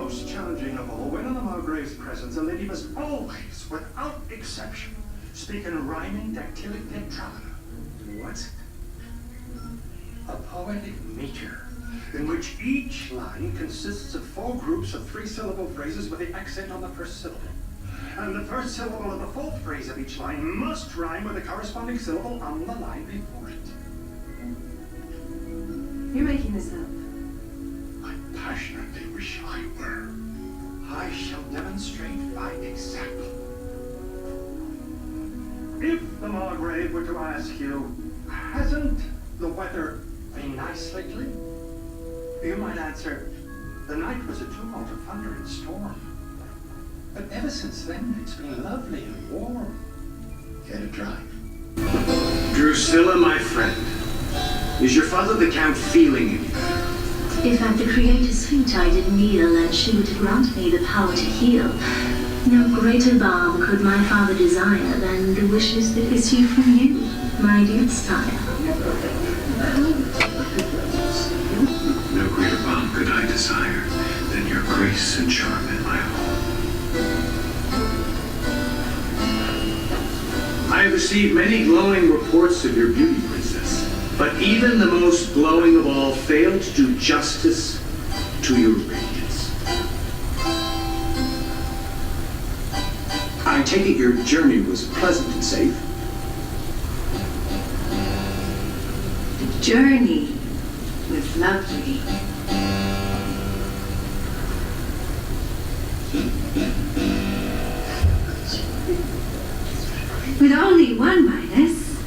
most challenging of all, when in the Margrave's presence, a lady must always, without exception, speak in a rhyming dactylic tetrada. What? A poetic meter, in which each line consists of 4 groups of 3-syllable phrases with the accent on the first syllable. And the first syllable of the 4th phrase of each line must rhyme with the corresponding syllable on the line before it. You're making this up. I passionately wish I were. I shall demonstrate by example. If the Margrave were to ask you, hasn't the weather been nice lately? You might answer, the night was a tumult of thunder and storm. But ever since then, it's been lovely and warm. Get a drive. Drusilla, my friend, is your father the Count feeling any better? If at the Creator's feet I did kneel, and she were to grant me the power to heal, no greater balm could my father desire than the wishes that issue from you, my dear sire. No greater balm could I desire than your grace and charm in my home. I have received many glowing reports of your beauty, Princess, but even the most glowing of all failed to do justice to your radiance. I take it your journey was pleasant and safe. The journey was lovely. With only one minus,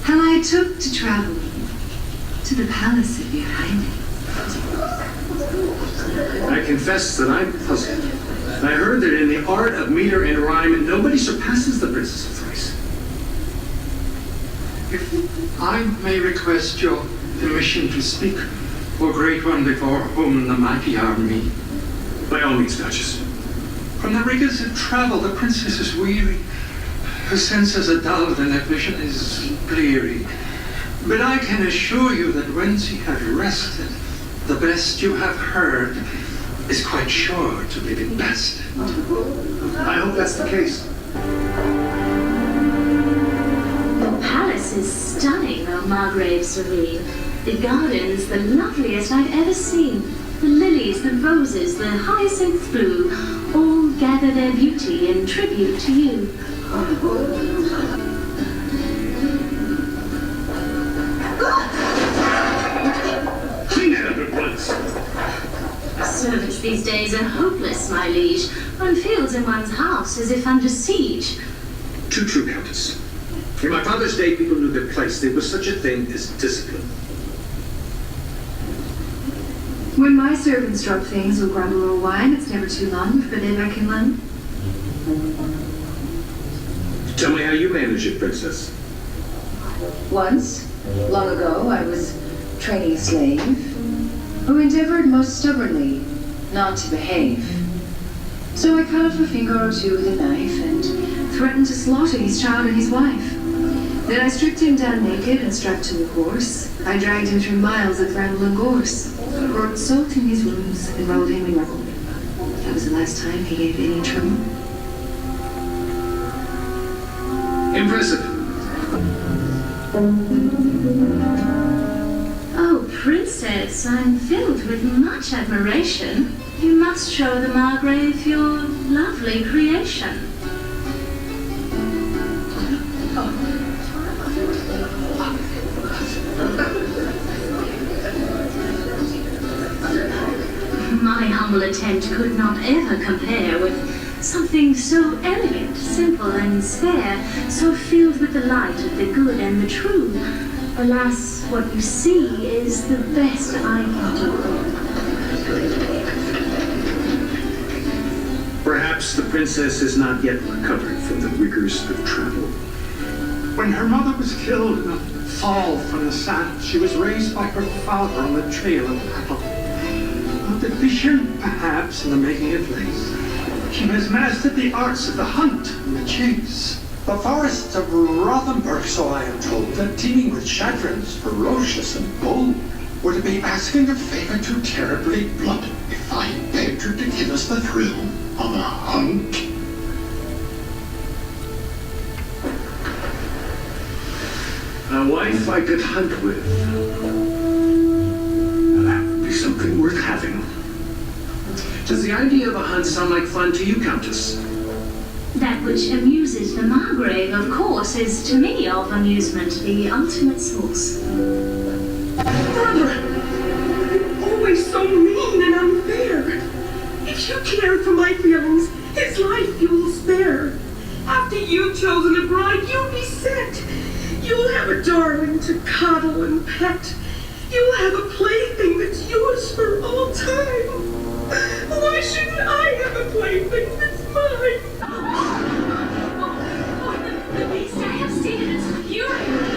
how I took to travel to the palace of your highness. I confess that I'm puzzled. I heard that in the art of meter and rhyme, nobody surpasses the Princess of Thrace. If I may request your permission to speak, O great one before whom the mighty are me. By all means, Duchess. From the rigors of travel, the princess is weary. Her senses are dulled and her vision is bleary. But I can assure you that when she has rested, the best you have heard is quite sure to be the best. I hope that's the case. Your palace is stunning, O Margrave serene. The gardens, the loveliest I've ever seen. The lilies, the roses, the hyacinth blue, all gather their beauty in tribute to you. Clean that up at once. Servants these days are hopeless, my liege. One feels in one's house as if under siege. Too true, Countess. In my father's day, people knew their place. There was such a thing as discipline. When my servants drop things or grumble or whine, it's never too long for they back in line. Tell me how you manage it, Princess. Once, long ago, I was training a slave who endeavored most stubbornly not to behave. So I cut off a finger or two with a knife and threatened to slaughter his child and his wife. Then I stripped him down naked and strapped to a horse. I dragged him through miles of bramble and gorse, poured salt in his wounds, and rolled him in rubble. That was the last time he gave any trouble. Impressive. Oh, Princess, I'm filled with much admiration. You must show the Margrave your lovely creation. My humble attempt could not ever compare with something so elegant, simple, and spare, so filled with the light of the good and the true. Alas, what you see is the best I can do. Perhaps the princess has not yet recovered from the rigors of travel. When her mother was killed in a fall from the saddle, she was raised by her father on the trail of battle. The vision, perhaps, in the making of lace. She has mastered the arts of the hunt and the chase. The forests of Rothenburg, so I am told, are teeming with chatrons, ferocious and bold. would it be asking a favor too terribly blunt if I begged her to give us the thrill of a hunt? A wife I could hunt with. That would be something worth having. Does the idea of a hunt sound like fun to you, Countess? That which amuses the Margrave, of course, is to me of amusement the ultimate source. Brother, you're always so mean and unfair. If you cared for my feelings, his life you'll spare. After you've chosen a bride, you'll be set. You'll have a darling to cuddle and pet. You'll have a plaything that's yours for all time. Why shouldn't I have a plaything that's mine? The beast I have seen in its fury!